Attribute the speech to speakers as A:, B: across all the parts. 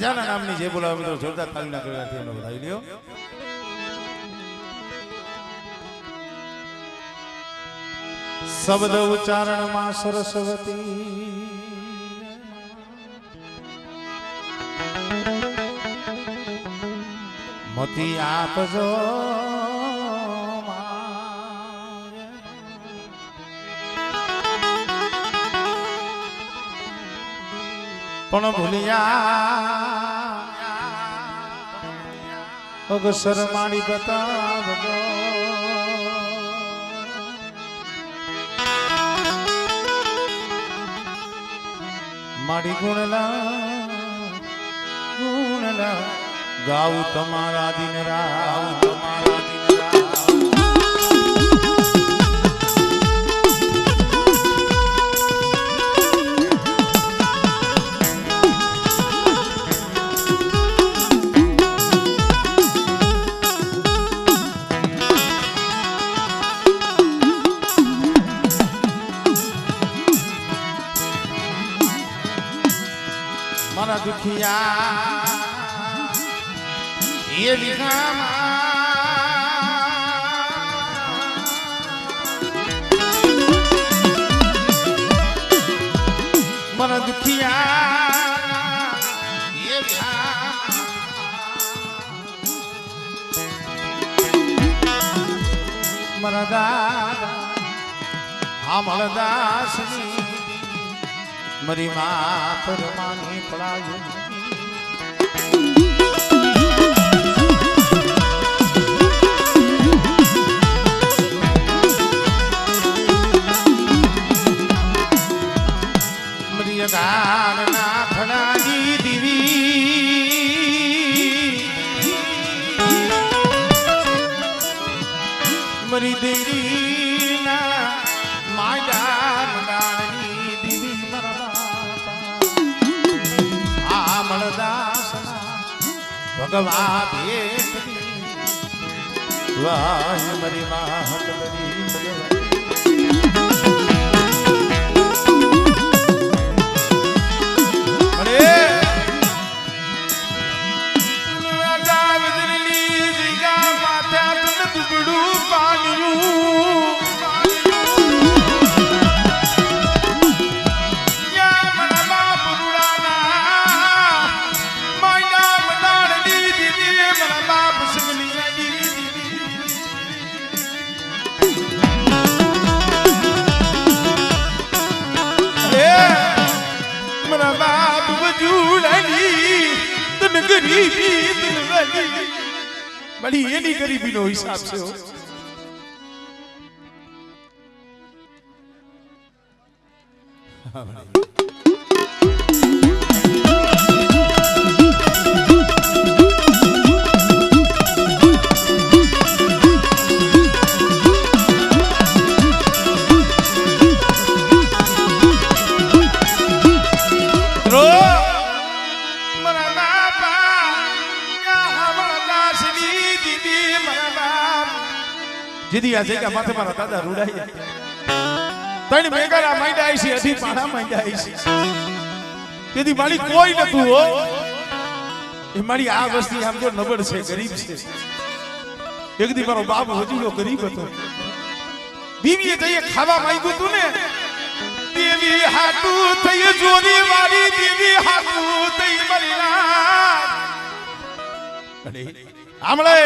A: રાજાના નામની જે બોલાવે મિત્રો જોરદાર તાળીના ગળગડાથી એમને વધાવી લ્યો. શબ્દ ઉચ્ચારણમાં સરસ્વતી મતી આપજો પણ ભૂલિયા અગસર માડી બતાવજો. મારી ગુણલા ગાઉ તમારા દિન રાત તમારા દિન મારા દુખિયા એ મારા દુખિયા એ મારા દાદા હા મારા દાસની મરી માં પરમાની પડાયું. મરી ગાના ફડાની દીવી મરી દેરી ના માયા ભગવા વાહ મરી માહત बड़ी ये नहीं गरीबी नो हिसाब से हो. જીદી આ જગ્યા માથે મારા દાદા રૂડાઈ તણ મેગરા માંડ્યા આઈસી અધી પાણા માંડ્યા આઈસી તેથી મારી કોઈ નતું હો. એ મારી આ વસ્તી આમ જો નબળ છે ગરીબ છે. એક દી મારો બાપ હજુ ગરીબ હતો. બીવીએ જઈએ ખાવા માંગ્યું તું ને દેવી હાટુ થઈ જોરી વાળી દેવી હાટુ થઈ મારી રાત અરે આમળે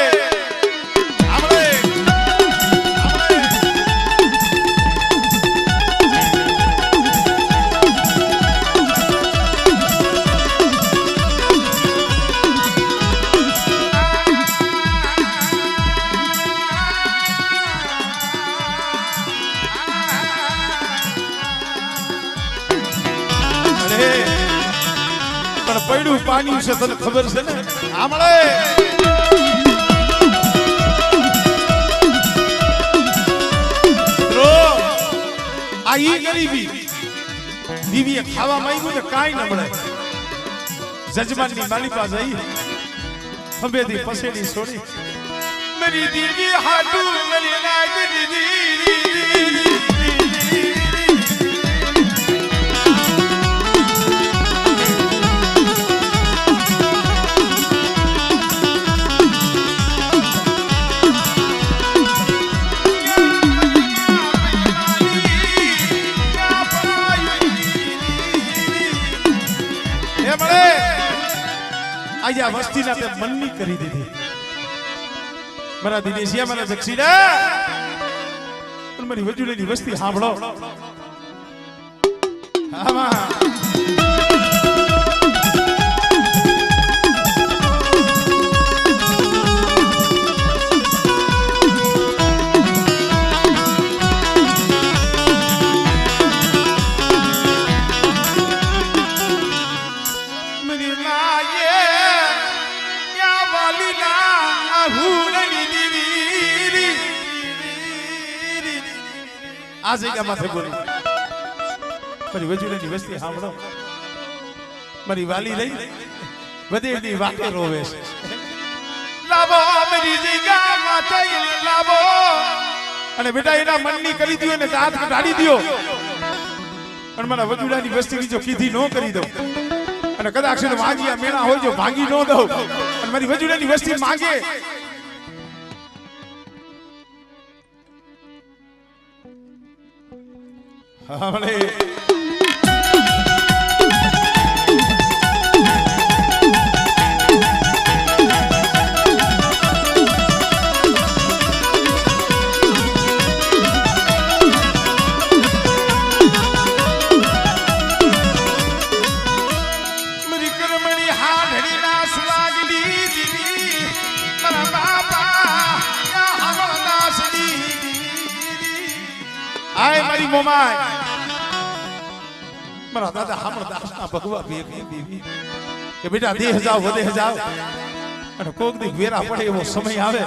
A: પડ્યું પાણી છે તને ખબર છે ને આમળે આ ઈ ગરીબી બીવીએ ખાવા માંગ્યું ને કાઈ ન મળે. જજમાનની માલિકા જઈ ખંભેથી પસેડી છોડી मेरी दीदी हाटू मेरी नाच दीदी આજે આ વસ્તીના તે મનની કરી દીધી મારા દિનેશિયા મારા જક્ષીડા મારી વજુલેની વસ્તી સાંભળો આમાં આ જગ્યા માથે બોલી મારી વજુલેની વસ્તી સાંભળો મારી વાલી રહી વધેની વાકે રોવે છે લાવો મારી જગ્યા માથે લાવો અને બેટા એના મનની કરી દયો ને દાંત કાઢી દયો અને મારા વજુલાની વસ્તી જો કીધી ન કરી દઉં અને કદાચ છે વાંગિયા મેળા હોય જો ભાંગી ન દઉં અને મારી વજુલાની વસ્તી માંગે हमने મારી મોમાય મારા દાદા હમણાં ભગવા બેવી કે બેટા દેહ જાવ વધે જાવ અને કોક દી વેરા પડે એવો સમય આવે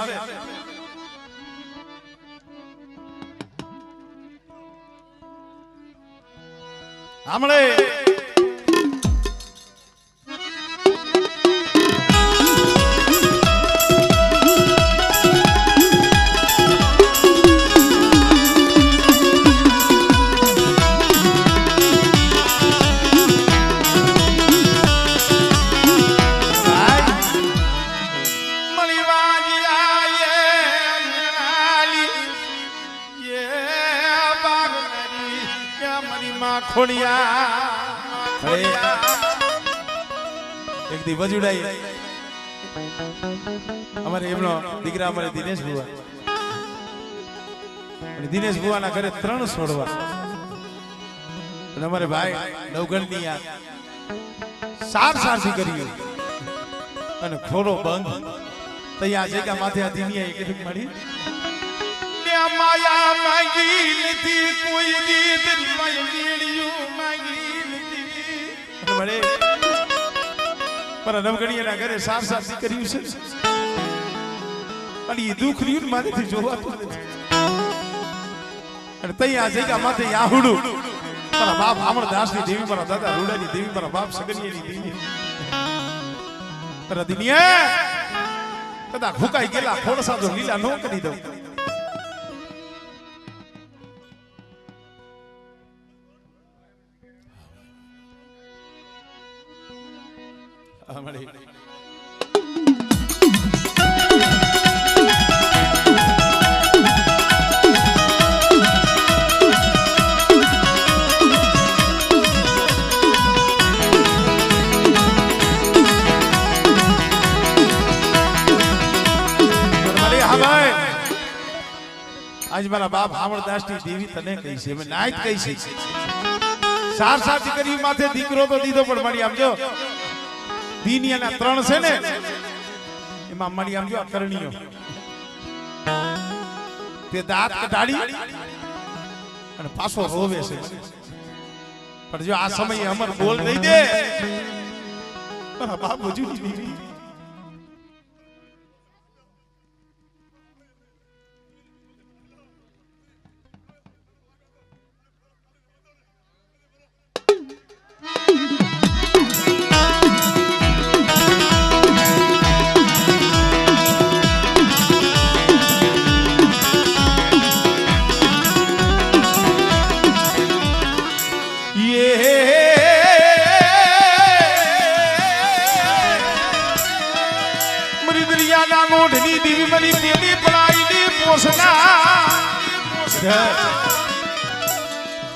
A: હમણે એક દી વજુડાઈ અમારે એમનો દીકરા અમારે દિનેશ ભુવા અને દિનેશ ભુવાના ઘરે 3 છોડવા અને અમારે ભાઈ નવગણની આ સારથી કર્યું અને ખોરો બંધ તૈયાર જગ્યા માથે આ દિનિયા એક એક મળી માયા માંગી નથી કોઈ દી તેરી માયડીયું માંગી નથી મળે પર નવગણીયાના ઘરે સારથી કર્યું છે અને એ દુઃખ રહ્યું મારેથી જોવાતું નથી અને તૈયાર જગ્યા માથે યાહુડું મારા બાપ અમરદાસની દેવી મારા દાદા રૂડાની દેવી મારા બાપ સગનિયાની દેવી પર દિનિયા કદાચ ભૂકાઈ ગયેલા ખોડસા જો લીલા ન કરી દઉં હમણે આજ મારા બાપ અમરદાસની દેવી તને કહી છે મેં નાયત કહી છે સારથી કરી માથે દીકરો તો દીધો પણ મળી આમજો દીનિયાના 3 છે ને એમાં મળી આમજો કરણીઓ તે દાંત કઢાડી અને પાછો રોવે છે પણ જો આ સમયે અમર બોલ દઈ દે મારા બાપ વજુની દેવી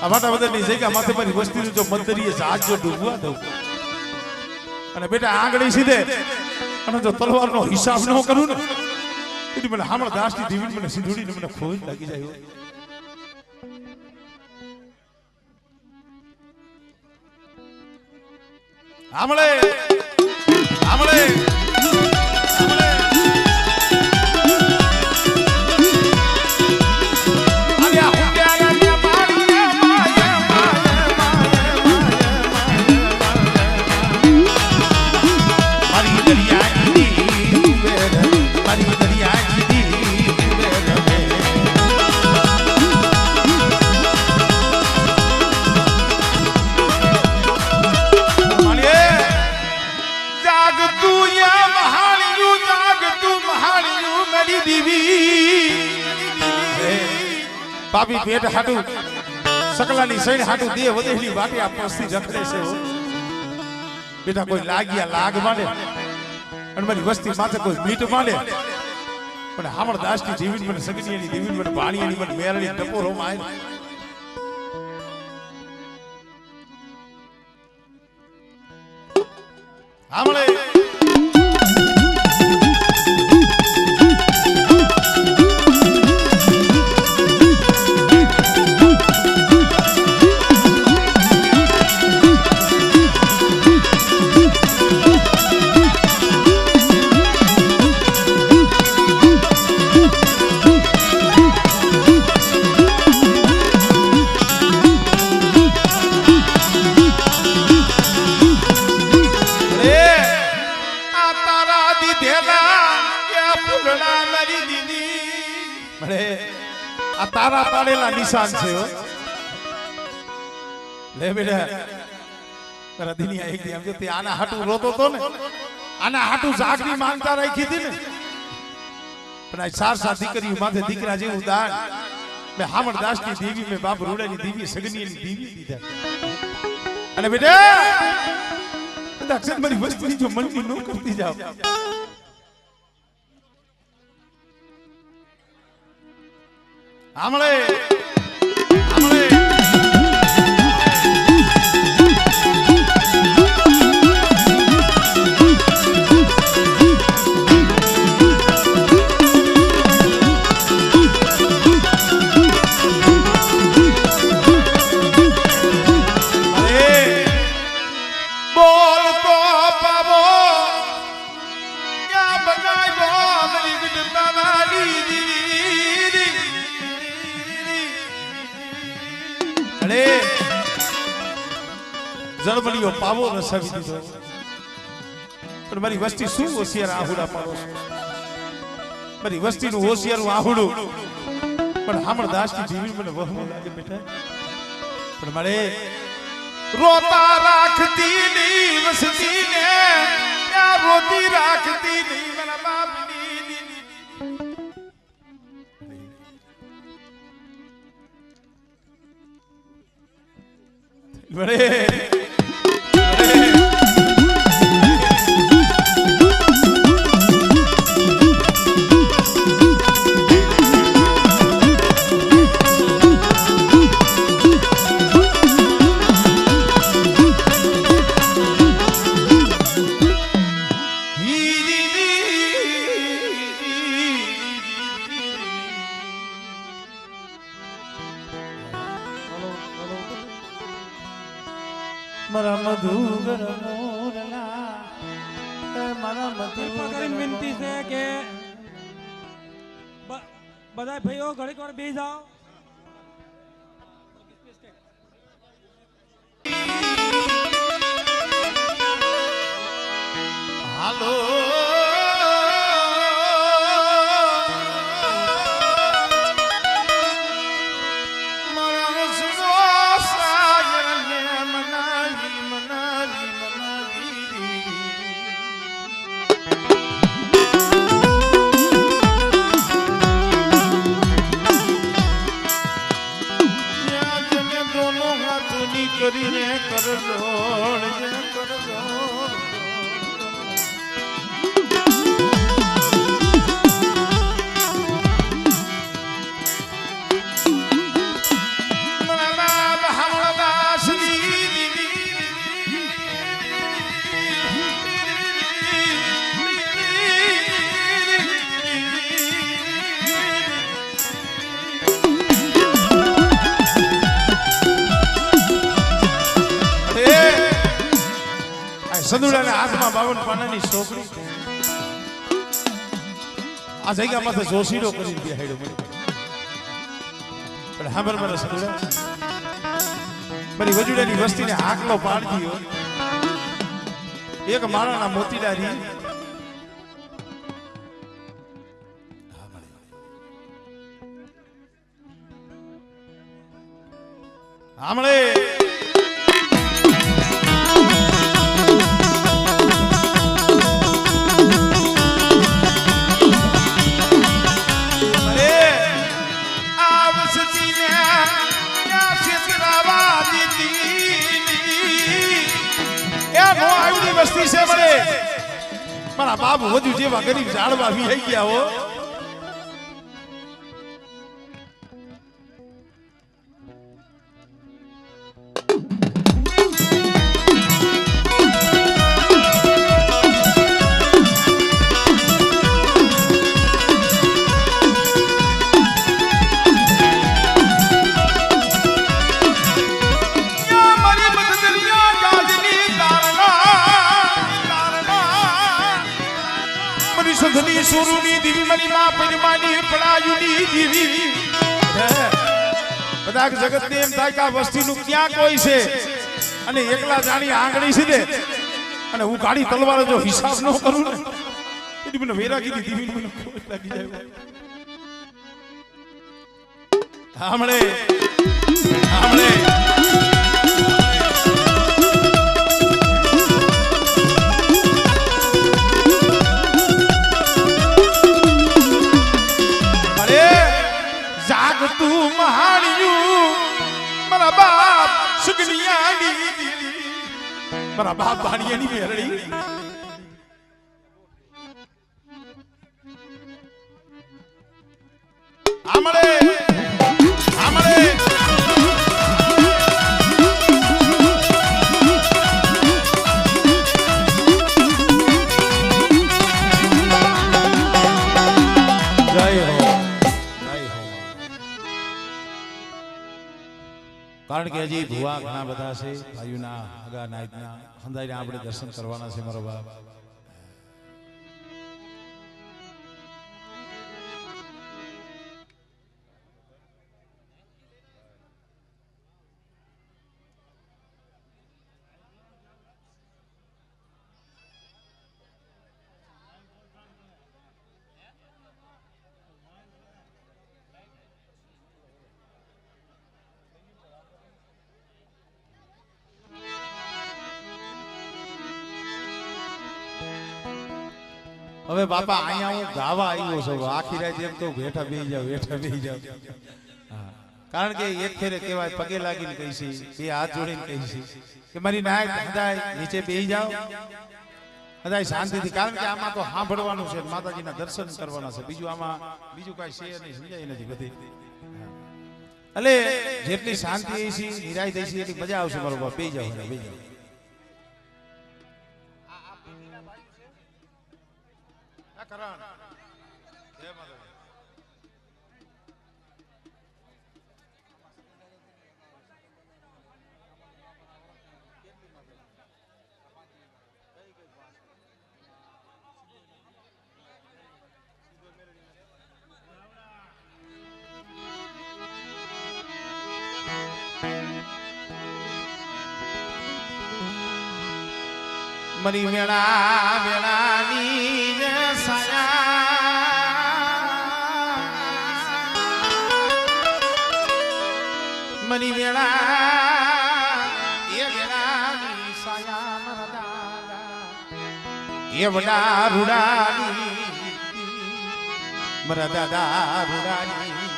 A: આવાટા બધાની જગ્યા માથે મારી વસ્તીનું જો મંદરીએ જહાજ જો ડૂબવા દઉં અને બેટા આંગળી સીધે અને જો તલવારનો હિસાબ ન કરું ને એટલે મને હામળ દાસની દીવી મને સીધુડીને મને ખોજ લાગી જાય. હામળે હામળે બાપી પેટ હાટુ સકલાની સૈન હાટુ દે વધેલી વાટી આ પસ્તી જખડે છે. બેટા કોઈ લાગ્યા લાગ માંડે અને મારી વસ્તી માથે કોઈ મીટ માંડે પણ હામળ દાસની જીવીન મને સગનીની દીવીન મને પાણીની મને મેરણી ટપોરો માં હામળે તારા પાડેલા નિશાન છે. લે બેટા તારા દિનિયા એક દી આમ જો તે આના હાટુ રોતો તો ને આના હાટુ જાગની માંગતા રાખી હતી ને પણ આ ચાર સાત દીકરીઓ માથે દીકરા જેવું દાન મે હામળ દાસની દેવી મે બાપ રૂડાની દેવી સગનીની દેવી દીધા. અને બેટા દક્ષિણ મારી વસ્તુની જો મનની નો કરતી જાવ હામળે હામળે બોલ તો પાવો ક્યાં બગાઈ બો મરી વિદતા વાલી દીદી અરે જળબલીઓ પાવો રસાવી દીધો પણ મારી વસ્તી શું હોશિયાર આહુડા પાડો છો. મારી વસ્તીનું હોશિયારું આહુડું પણ હામળ દાસની જીવી મને વહમો લાગે બેટા. પણ મારે રોતા રાખતી ની વસતી ને રોતી રાખતી ની મારા બાપની બરે મારા મધુગર મોરલા મારા મધુગર
B: વિનંતી છે કે બધા ભાઈઓ ઘડીક વાર બેસી જાઓ.
A: હાલો કરીને કરજોડ સદુડાના હાથમાં 52 પાનાની છોકરી આ જગ્યા માથે જોશીડો કરી બેહાડ્યો મને પણ હાબર મારા સદુડા મારી વજુડાની વસ્તીને હાકલો પાડી દીધો એક માળાના મોતીડારી આમળે વસ્તી છે મળે મારા બાપ વધુ જેવા ગરીબ ઝાડવા વી ગયા હો સુધની સુરુની દીવી મની માં પરમાની પડાયુની દીવી બધા જગત ને એમ થાય કે આ વસ્તીનું ક્યાં કોઈ છે અને એકલા જાણી આંગળી સીધે અને હું ગાડી તલવાર જો હિસાબ ન કરું ને એની મને વેરાગી દીવી મને ખોટ લાગી જાય આમળે આમળે તું મહાણિયું મારા બાપ સુગનિયાની મારા બાપ ભાણિયાની મેરડી આમળે આમળે જય હો કારણ કે હજી ભુવા ઘણા બધા છે ભાઈઓના આગા નાયકના હંદાઈને આપણે દર્શન કરવાના છે મારો બાપ હવે બાપા અહીંયા હું ગાવા આવ્યો છું આખી રાત એમ તો બેઠા બેહી જાવ કારણ કે એક ફેરે કહેવાય પગે લાગીને કહી છે બે હાથ જોડીને કહી છે કે મારી નાયક હદાય નીચે બેહી જાવ હદાય શાંતિથી કારણ કે આમાં તો સાંભળવાનું છે માતાજીના દર્શન કરવાના છે બીજું આમાં બીજું કાંઈ છે નહીં સમજાય નથી બધી એટલે જેટલી શાંતિ છે નિરાય થઈ છે એટલી મજા આવશે મારો બાપ બેહી જાવ બેહી જાવ મરી વેળા વેળાની સાયા મરી વેળા એ વેળાની સાયા મારા દાદા એ વડા રૂડાની મારા દાદા રૂડાની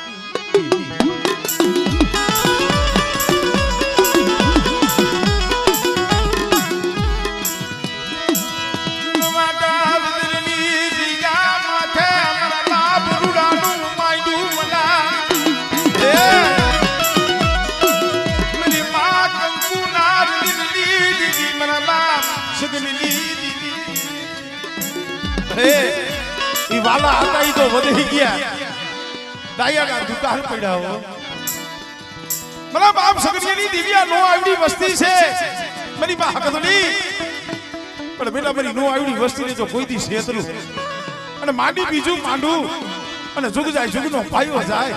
A: વાલા હતા ઈ તો વધી ગયા ડાયાના દુકાન પડ્યા હો મારા બાપ સગરિયાની દિવ્યા નો આવડી વસ્તી છે મારી બા હકદલી પણ બેટા મારી નો આવડી વસ્તીને જો કોઈ દી છેતરું અને માંડી બીજું માંડું અને જુગ જાય જુગનો ભાઈઓ જાય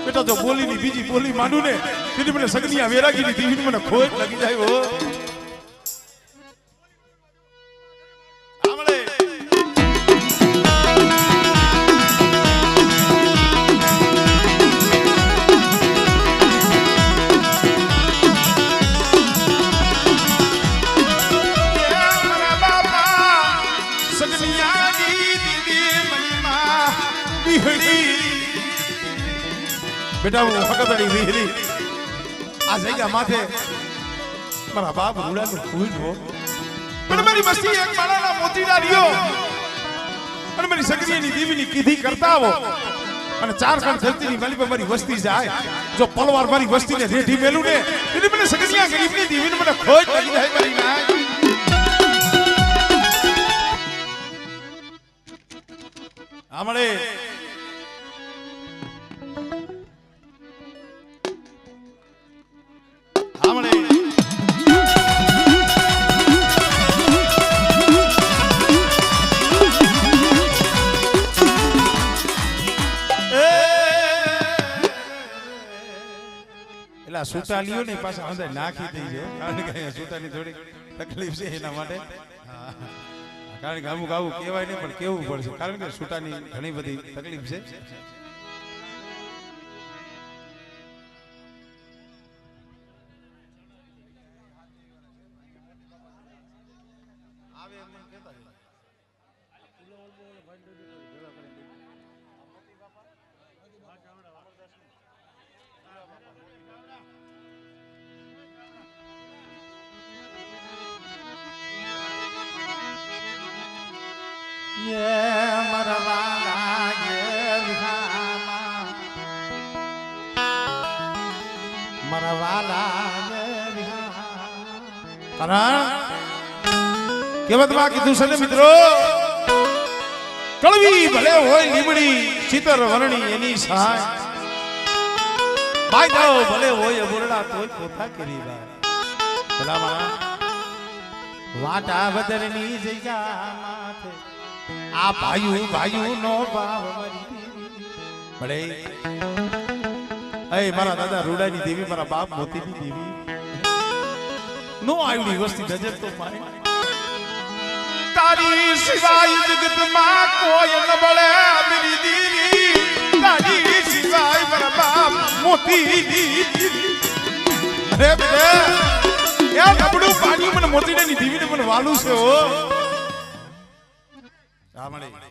A: બેટા જો બોલીની બીજી બોલી માંડું ને તેથી મને સગનિયા વેરાગીની દીવીને મને ખોટ લાગી જાય હો બેટા હું હકતડી વીહરી આ જગ્યા માથે મારા બાપ રૂડાનું ફૂલ હો પણ મારી મસ્તી એક માળાના મોતીડા રહ્યો અને મારી સગરીની દેવીની કીધી કરતા આવો અને ચાર ખાન ધરતીની માલી પર મારી વસ્તી જાય જો પલવાર મારી વસ્તીને રેઠી મેલું ને એટલે મને સગરીયા ગરીબની દેવીને મને ખોજ લાગી જાય મારી ના આમળે સુતાલીઓ ને પાછા અંદર નાખી દઈ છે કારણ કે સુતાની થોડી તકલીફ છે એના માટે કારણ કે અમુક આવું કહેવાય નહીં પણ કેવું પડશે કારણ કે સુતાની ઘણી બધી તકલીફ છે કેવતમાં કીધું છે ને મિત્રો કળવી ભલે હોય લીમડી ચિતર વર્ણી એની સહાય બાયદાઓ ભલે હોય અબોરડા તોય પોતા કરી ભલા મારા વાટા બદરની જગ્યા માથે આ ભાયું નો ભાવ મરી ભલે એ મારા દાદા રૂડાની દેવી મારા બાપ મોતીની દેવી નો આવડી વસ્તી નજર તો મારે તારી સિવાય જગતમાં કોઈ ન બળે મેરી દીવી તારી સિવાય મારા બાપ મોતીની અરે બે એ નબળું પાણી મને મોતીની દીવીને મને વાલું છે હો રામણે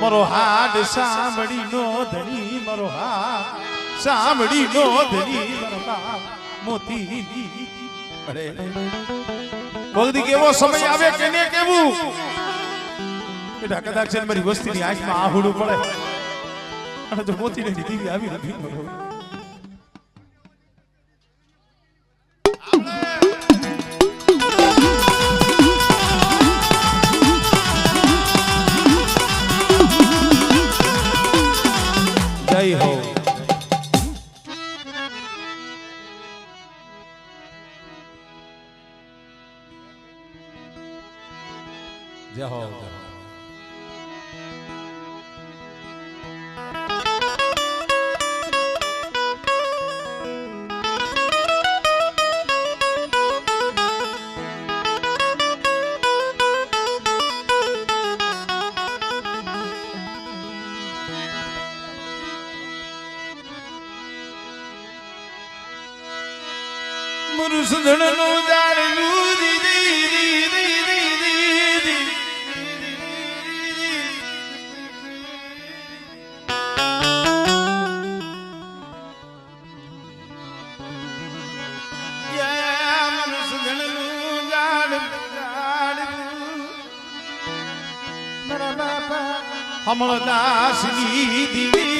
A: મારો હાડ સાંભળી નો ધણી મારો હાડ સાંભળી નો ધણી મારા મોતી અરે બગડી કેવો સમય આવે કેને કેવું બેટા કદાચ મારી વસ્તીની આંખમાં આહુડું પડે અને જો મોતીને દીવી આવી નથી જય હો જય હો મુરુસદણનો જાળ્યું દીદી અમળદાસની દીવી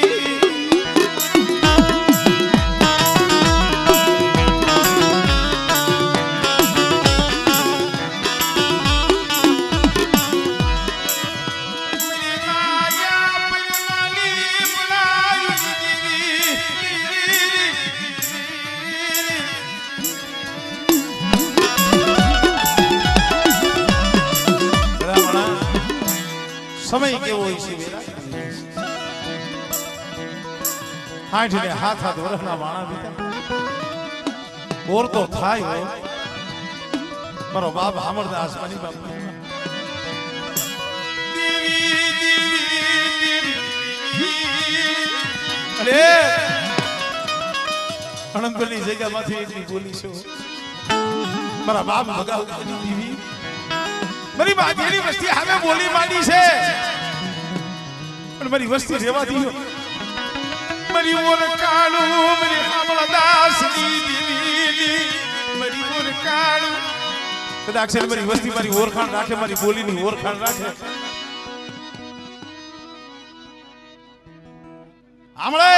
A: સમય કેવો હોય છે હાથ ને હાથ હાથ વરસના વાણા દીધા ઓર તો થાય હોય મારો બાપ અમરદાસ માની બાપ અરે અનંતની જગ્યામાંથી એટલી બોલી છું મારા બાપ ભગાવ દીવી મારી બાજેની વસ્તી હવે બોલી માંડી છે પણ મારી વસ્તી રેવા દીધો મારી ઓર કાળુ મારી અમળદાસની દીવી મારી ઓર કાળુ કદાચ મારી વસ્તી મારી ઓરખાણ રાખે મારી બોલીની ઓરખાણ રાખે આમળે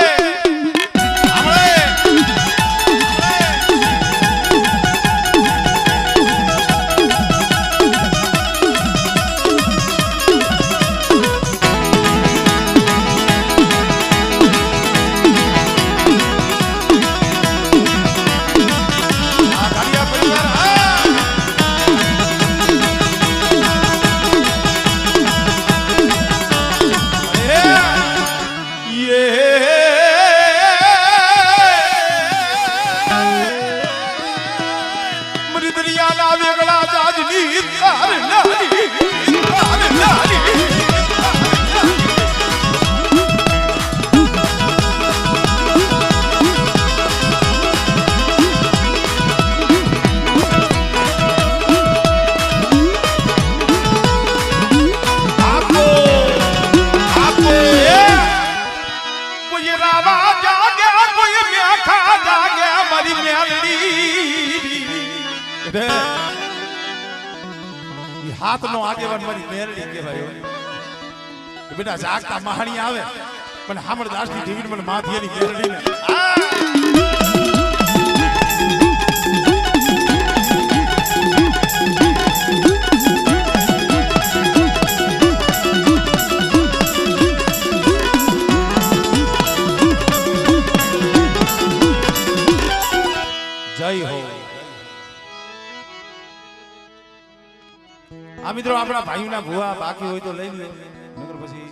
A: હાથ નો આગેવાન મારી મેરડી કહેવાય બેટા જાગતા મહાણી આવે પણ અમરદાસ ની દેવી મને માથી એની મેરડી ને જય હો આ મિત્રો આપણા ભાઈઓના ભુવા બાકી હોય તો લઈ લો નકર પછી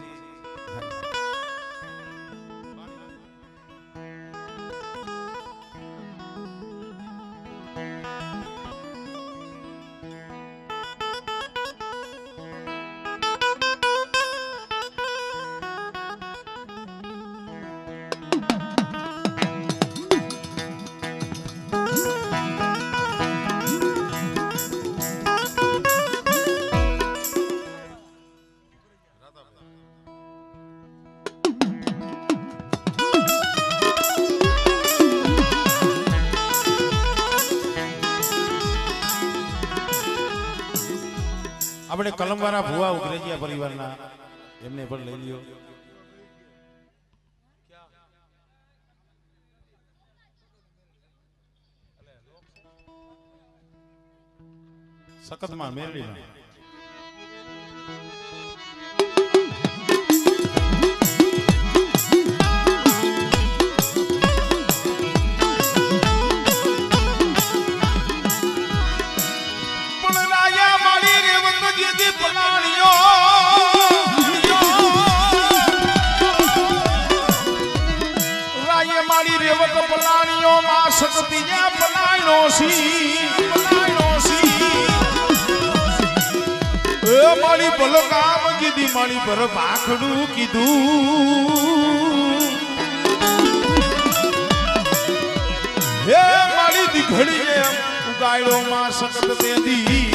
A: આપણે કલમવાળા ભુવા ઉગરેજીયા પરિવારના એમને પણ લઈ લ્યો સખતમાં મેરડીના સકતિયા પલાયનો સી એ મારી બલકામ કીધી મારી પર ભાખડું કીધું હે મારી દીઘડી ઉગાડો માં સકત તેદી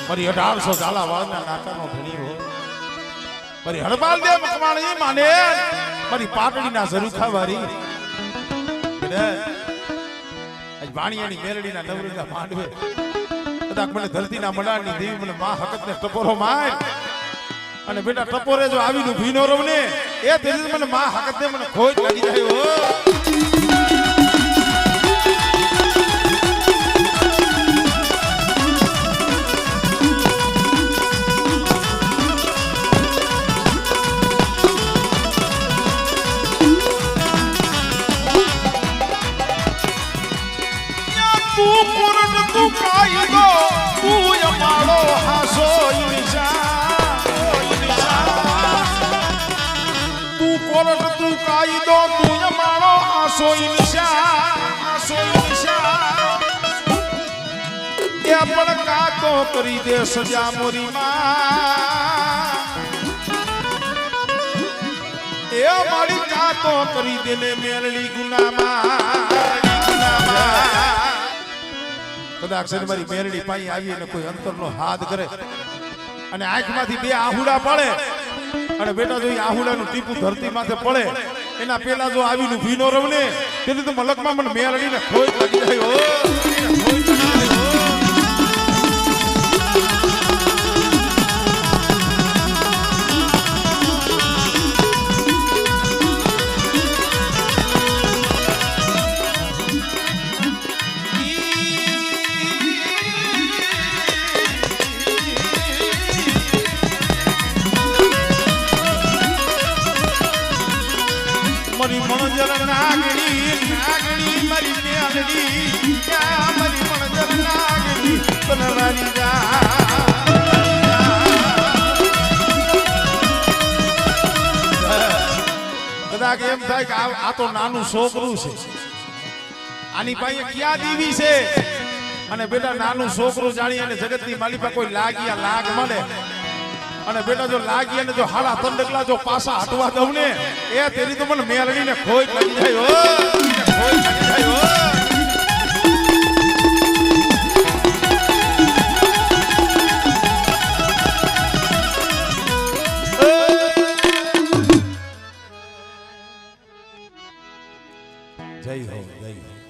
A: મારી 1800 ઝાલા વાળના નાકાનો ધણી હો મારી હડબાલ દે મકવાણી માને મારી પાટડીના ઝરૂખા વારી આજ વાણિયાની મેરડીના નવરંગા માંડવે કદાચ મને ધરતીના મડાની દેવી મને માં હકતને ટપોરો માર અને બેટા ટપોરે જો આવીનું ભીનો રવ ને એ તેથી મને માં હકતને મને ખોજ લાગી જાય હો કરી દે સજા મોરી માં એ મારી કાતો કરી દે ને મેરડી ગુનામાં કદાચ છે મારી મેરડી પાઈ આવી અને કોઈ અંતરનો હાથ કરે અને આંખમાંથી બે આહુડા પડે અને બેટા જો આહુડાનું ટીપું ધરતી માથે પડે એના પેલા જો આવીનું ભીનો રવને તેથી તો મલકમાં મને મેરડીને ખોજ લાગી જાય હો કદાચ એમ થાય કે આ તો નાનું છોકરું છે આની પાસે ક્યાં દેવી છે અને બેટા નાનું છોકરું જાણી અને જગતની માલિકા કોઈ લાગી લાગ મળે અને બેટા જો લાગી અને જો હાડા તંડકલા જો પાછા હટવા દઉં ને એ તેરી તો મને મેલડીને ખોજ લાગી જાય હો ખોજ લાગી જાય હો જય હો જય હો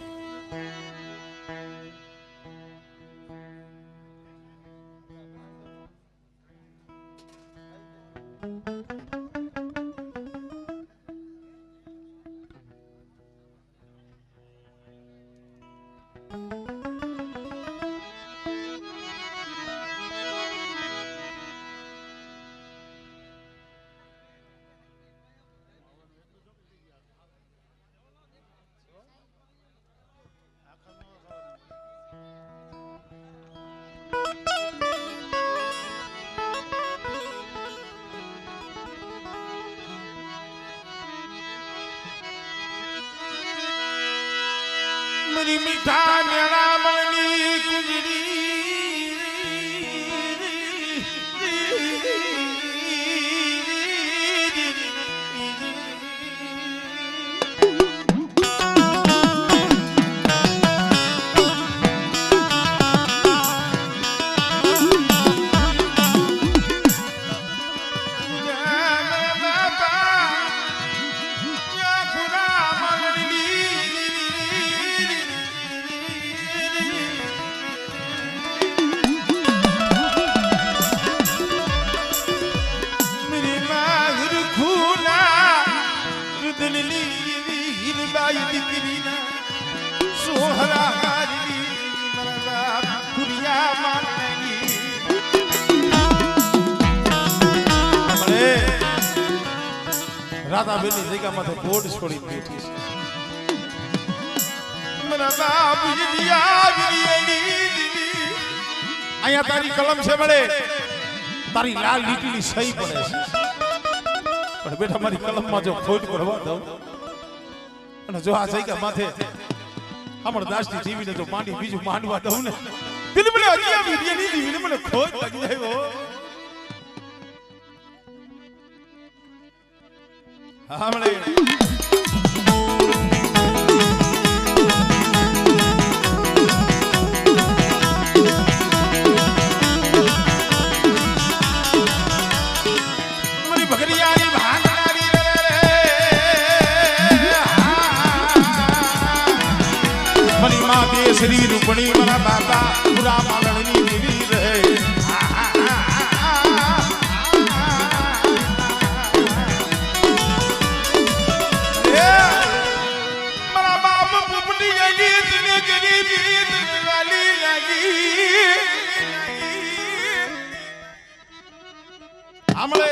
A: मेरी मीठा मेरा मनी રાધા બેની જગ્યામાં તો બોર્ડ છોડી બેઠી છે અહીંયા તારી કલમ છે મળે તારી લાલ લીટીની સહી પડે છે પણ બેટા મારી કલમમાં જો ખોટ પડવા દઉં અને જો આ જગ્યા માથે અમર દાસની જીવીને જો માંડી બીજું માંડવા દઉં ને દિલ મને હજી આ વિડિયાની જીવીને મને ખોટ લાગી જાય હો हमने मेरी भगरियारी भागनारी मेरी माँ દેશની રૂપણી મારા બાપા પૂરા માલણની દેવી રહે મારા બાપ પોપટી ગઈ તને ગરીબી વાલી લાગી આમળે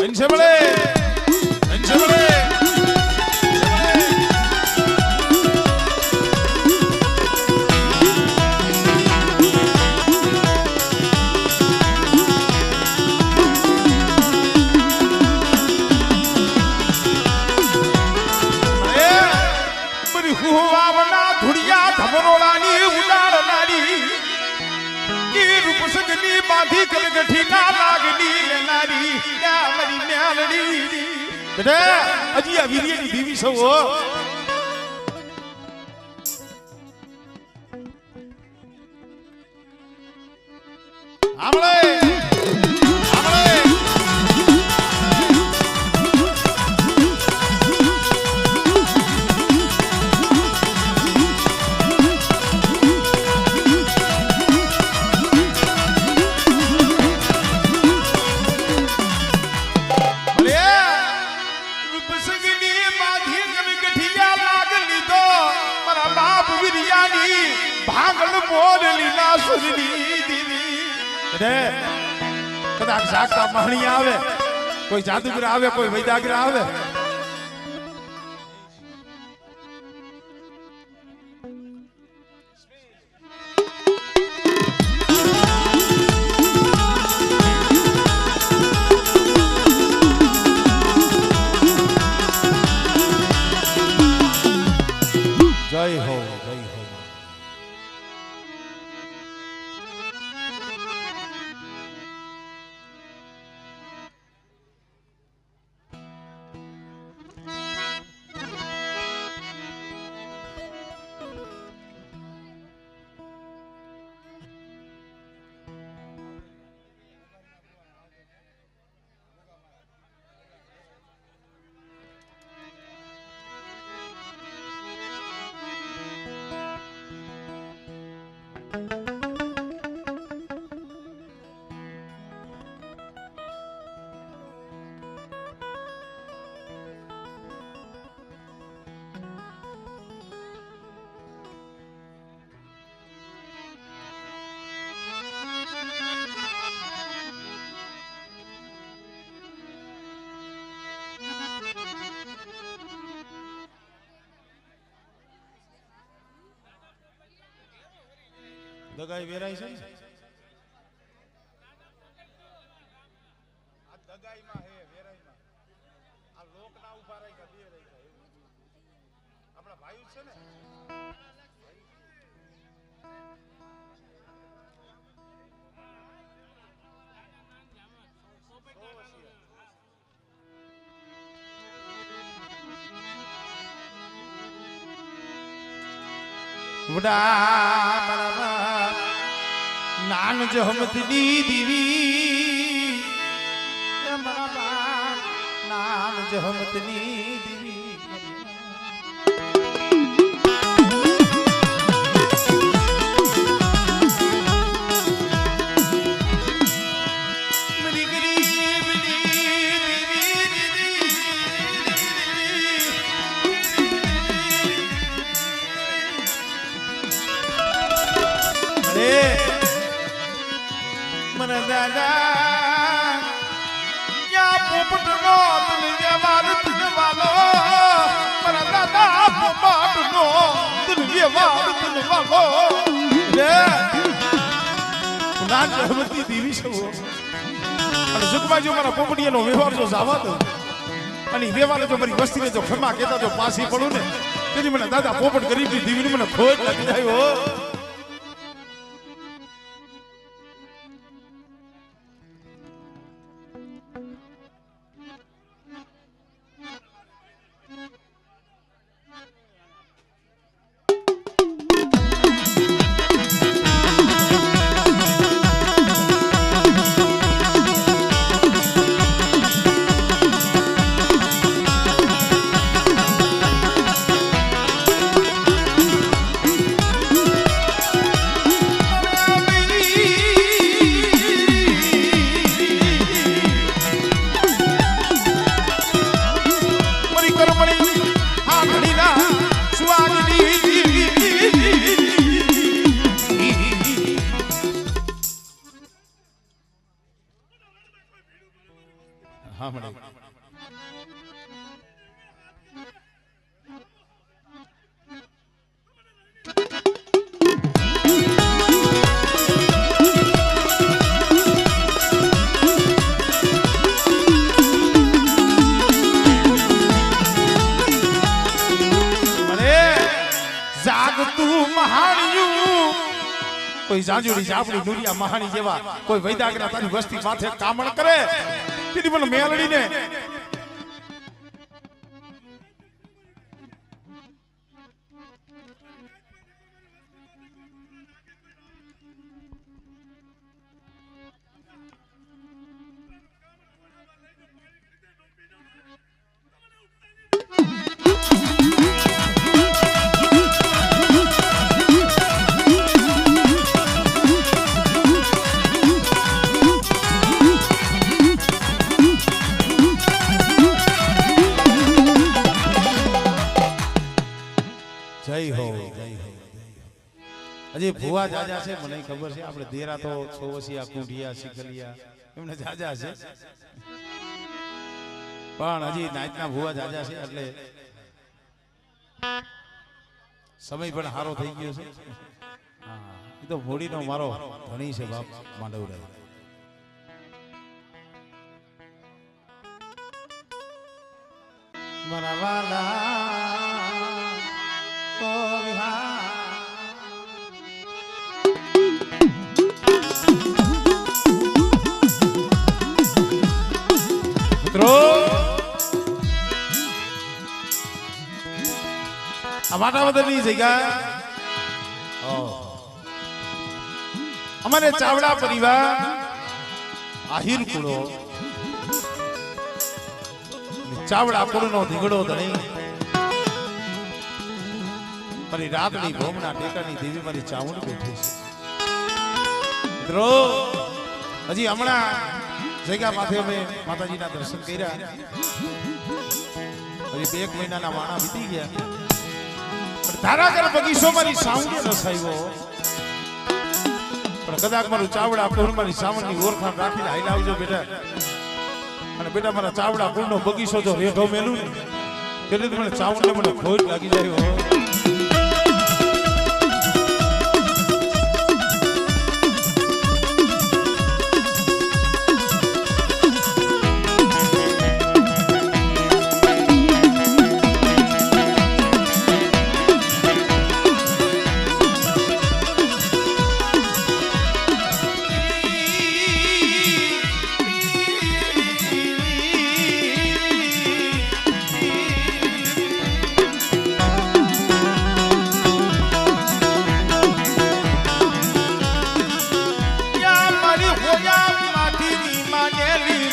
A: અંશબળે અંશબળે બધી હુવાવના ધુડિયા ધમરોડાની ઉડાડનારી રૂપસગની બાંધી કલગઠી ના લાગની લેનારી મારી મ્યાલડી બેટા હજી આ વીર્યની દેવી સૌ આમળે કદાચ જાગતા મહણી આવે કોઈ જાદુગર આવે કોઈ વૈદાગર આવે જય હો જય હો દગાઈ વેરાય છે આ દગાઈમાં હે વેરાઈમાં આ લોકના ઉભા રહી ગયા બે રહી ગયા આપણા ભાઈ છે ને વડા નાન જહમતની દીવી નાન જહમતની દીવી મને દાદા યા પોપટ નો તન વ્યવહાર તન વાલો મને દાદા પોપટ નો તન વ્યવહાર તન વાલો રે નાન જહમતી દેવી છો અને સુખમાં જો મારા પોપટીયાનો વ્યવહાર જો જાવા દો અને વ્યવહાર જો મારી વસ્તીને જો ખમા કહેતા જો પાછી પડું ને તેથી મને દાદા પોપટ ગરીબની દેવીને મને ખોટ લાગી જાય હો કોઈ જાંજુડી જાપડી નુરિયા મહાણી જેવા કોઈ વૈદાગરા તારી વસ્તી માથે કામણ કરે તેથી મને મેલડીને જય હો હજી ભુવા જાજા છે મને ખબર છે આપણે દેરા તો છોવસિયા કુંઢિયા સિકલિયા એમને જાજા છે પણ હજી નાઈટના ભુવા જાજા છે એટલે સમય પણ સારો થઈ ગયો છે એ તો ભોળીનો મારો ધણી છે બાપ માંડવરાય મારા વાલા મિત્રો આ વાટાવદરની જગ્યા અમારે ચાવડા પરિવાર આહિર કુળો ચાવડા કુળનો ધીંગડો ધણી મારી રાતની ભોમના ટેકાની દેવી મારી ચાવડી બેઠી છે મિત્રો હજી હમણાં જગ્યા માથે અમે માતાજીના દર્શન કર્યા હજી 1 મહિનાના વાણા વીતી ગયા પણ ધારાગર બગીચો મારી સાવણી રસાયો પણ કદાચ મારું ચાવડા કુળ મારી સાવણની ઓળખાણ રાખીને હાઈલા આવજો બેટા અને બેટા મારા ચાવડા કુળનો બગીચો જો રેઢો મેલું ને એટલે મને ચાવડને મને ખોટ લાગી જાય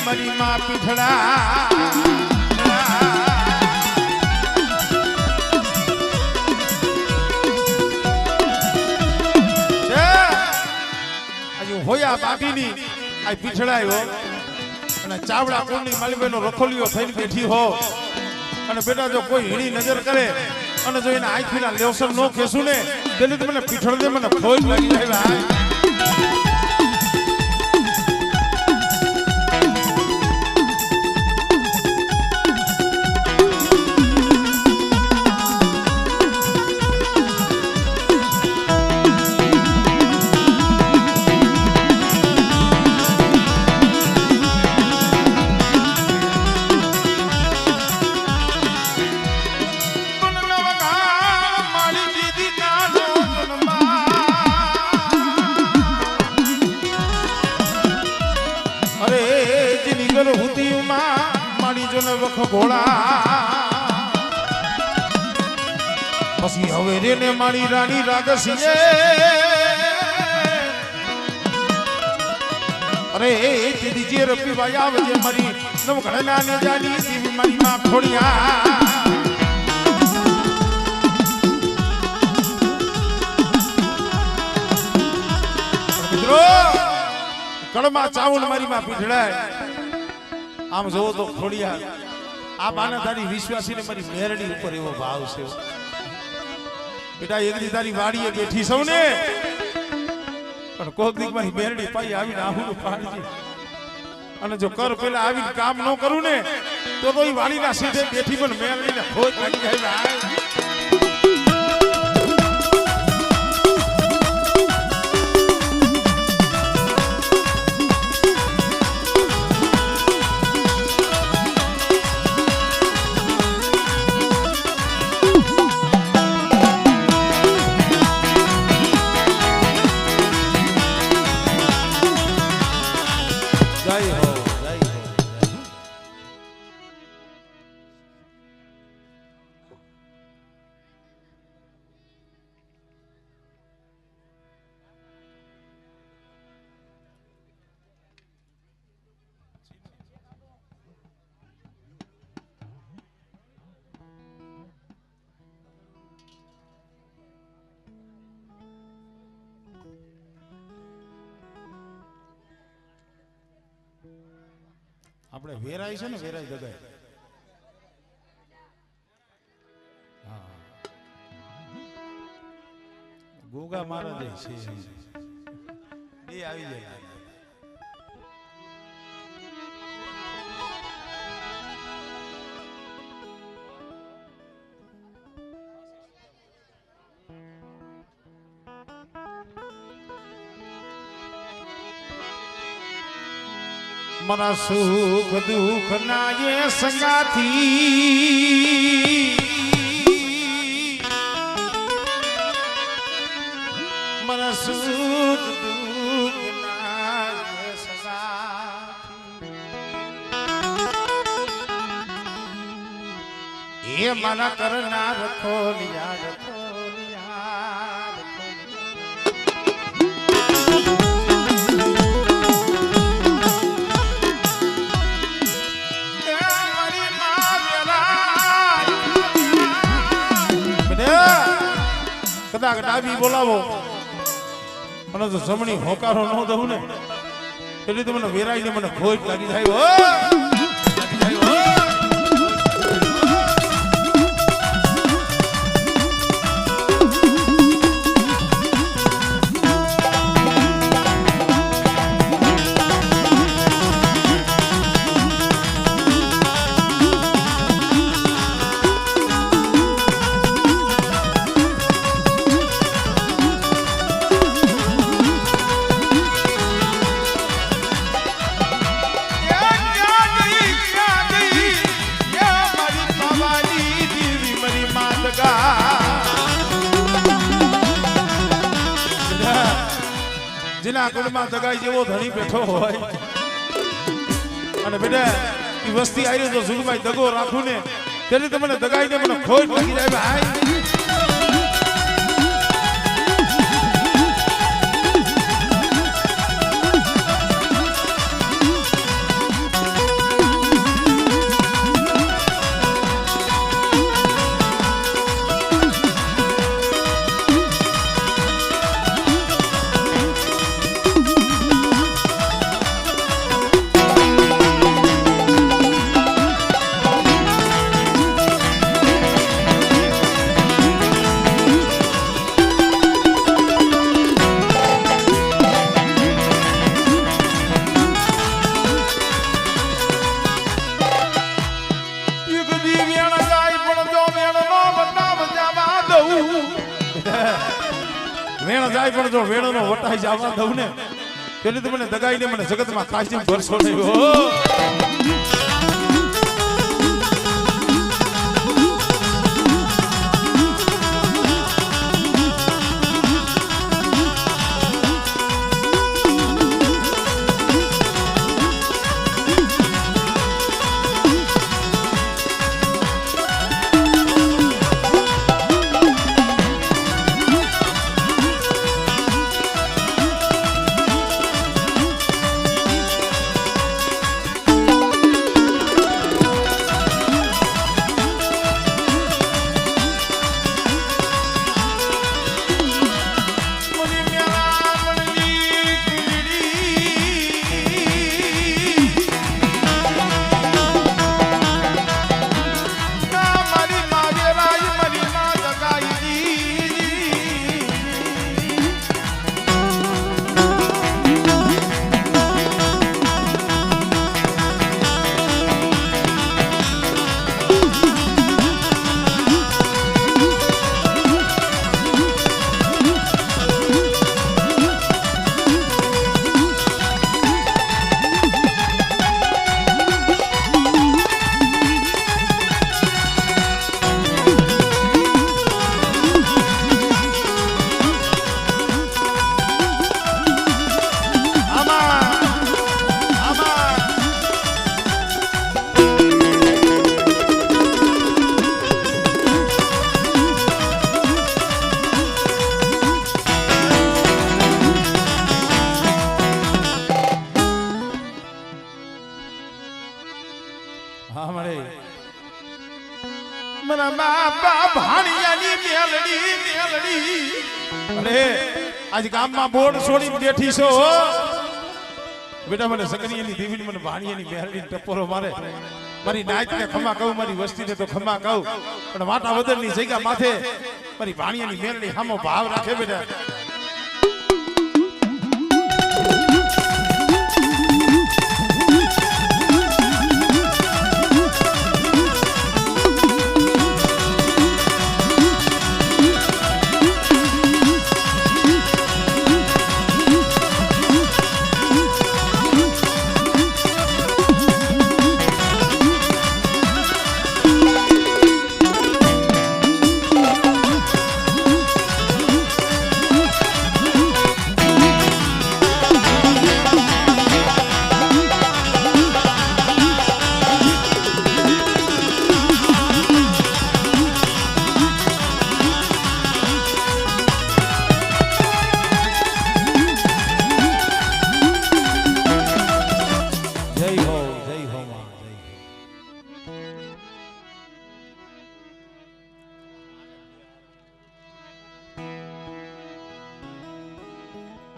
A: મારી માં પીઠડા હોયા બાટીની આ પીઠડાયો અને ચાવડા કુળની માલીબેનો રખોલીઓ થઈને બેઠી હો અને બેટા જો કોઈ હીણી નજર કરે અને જો એના આંખીના લેવસર નો ખેસું ને તેની મને પીઠળને મને ખોટ લાગી જાય પછી હવે રેને મારી રાણી રાગસીએ અરે તે દીજે રપી ભાઈ આવજે મારી નવઘણના ને જાની દેવી મારી માં ખોડિયા મિત્રો કળમાં ચાવલ મારી માં પીઠડાય આમ જોવો તો ખોડિયા આ બાના તારી વિશ્વાસીને મારી મેરડી ઉપર એવો ભાવ છે બેટા એક દી તારી વાડીએ બેઠી સૌને પણ કોક દીક મારી મેરડી પાઈ આવીને આહુનું પાડજે અને જો કર પેલા આવીને કામ ન કરું ને તો કોઈ વાડીના સીધે બેઠી પણ મેરડીને ખોટ લાગી જાય ભાઈ આપણે વેરાય છે ને વેરાય જગાય હા ગોગા મહારાજ છે બે આવી જાય મારા સુખ દુઃખ ના એ સંગાથી મારા સુખ દુઃખ ના એ સંગાથી એ મારા કરના રખો લિયા કદાચ ડાબી બોલાવો મને તો જમણી હોકારો ન દઉં ને એટલે તો મને વેરાઈ ને મને ખોટ લાગી જાય જેના કુળમાં દગાઈ જેવો ધણી બેઠો હોય અને બેટા એ વસ્તી આવી તો સુખભાઈ દગો રાખું ને ત્યારે તમને દગાઈ ને મને ખોટ લાગી જાય ભાઈ વેણ જાય પણ જો વેણનો વટાઈ જવા દઉં ને એટલે તો મને દગાઈને મને જગતમાં કાશી ભરસો નહીં હો મારા બાપા ભાણિયાની મેલડી અરે આજ ગામમાં બોર્ડ છોડીને બેઠી છો બેટા મને સગનીની દેવીને મને ભાણિયાની મેરડીને ટપોરો મારે મારી નાચને ખમા કહું મારી વસ્તીને તો ખમા કહું પણ વાટા વદરની જગ્યા માથે મારી ભાણિયાની મેરડી સામો ભાવ રાખે બેટા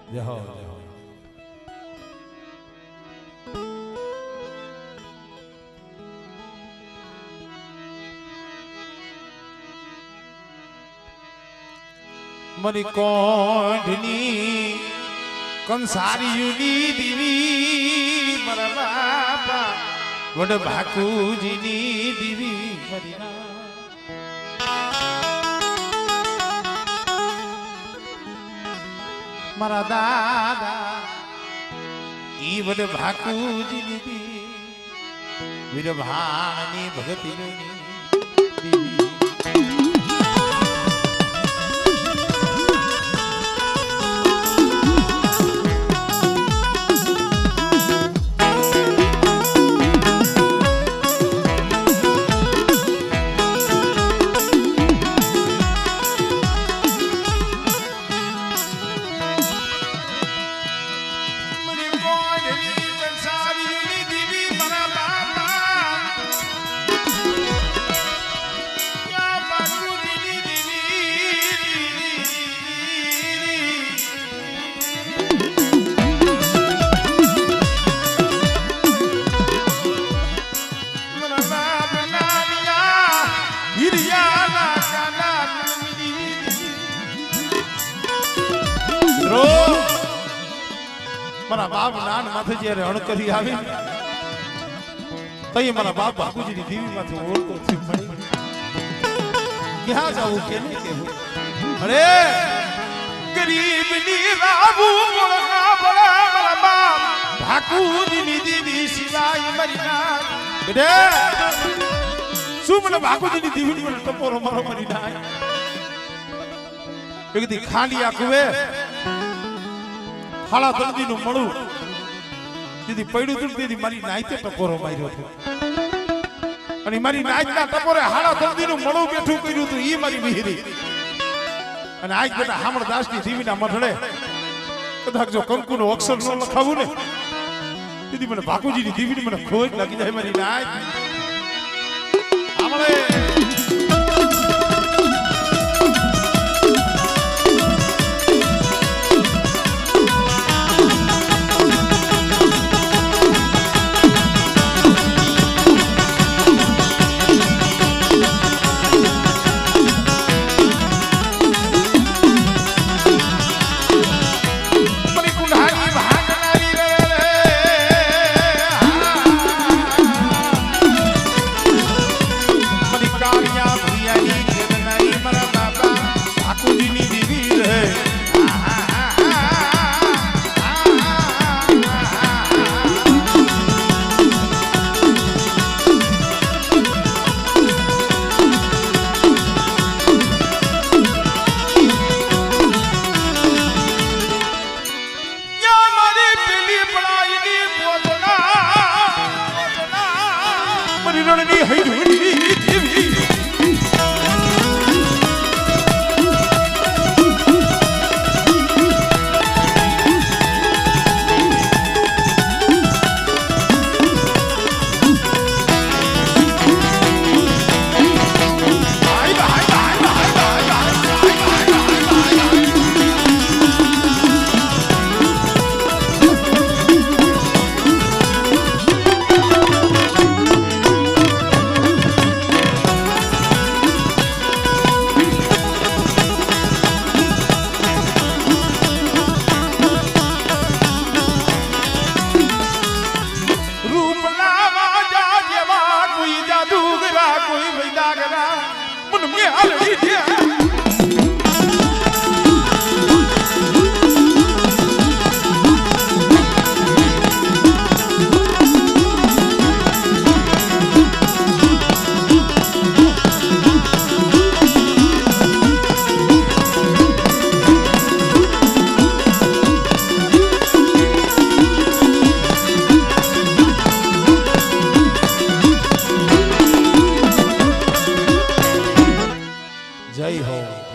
A: જય હો જય હો મરી કોઢની કંસારીયુની દીવી મારા બાપા વડ ભાકુજીની દીવી મરી મારા દાદા ઈ વડ ભાકુજીની દીવી વીર ભાણની ભગતીની દીવી મારા બાપ નાન માથે જ્યારે અણકરી આવી તો એ મારા બાપ બાપુજીની દેવી માથે ઓળખો થી મળી ક્યાં જાવું કે નહીં કેવું અરે ગરીબની રાબુ મોળખા ભલા મારા બાપ બાપુજીની દેવી સિવાય મરી ના બેટે શું મને બાપુજીની દેવીની મને ટપોરો મારો મરી ના એકદી ખાલી આખું હાળા તળદીનું મળું દીદી પડ્યું હતું દીદી મારી નાઈતે ટપોરો માર્યો હતો અને મારી નાઈતના ટપોરે હાળા તળદીનું મળું બેઠું કર્યું હતું ઈ મારી મિહિરી અને આજ બેટા હામળદાસની જીવીના મઢડે કદાચ જો કંકુનો અક્ષર ન લખાવું ને દીદી મને બાપુજીની દીવીની મને ખોજ લાગી જાય મારી નાઈત હામળે મને મે આલડી દે જય હો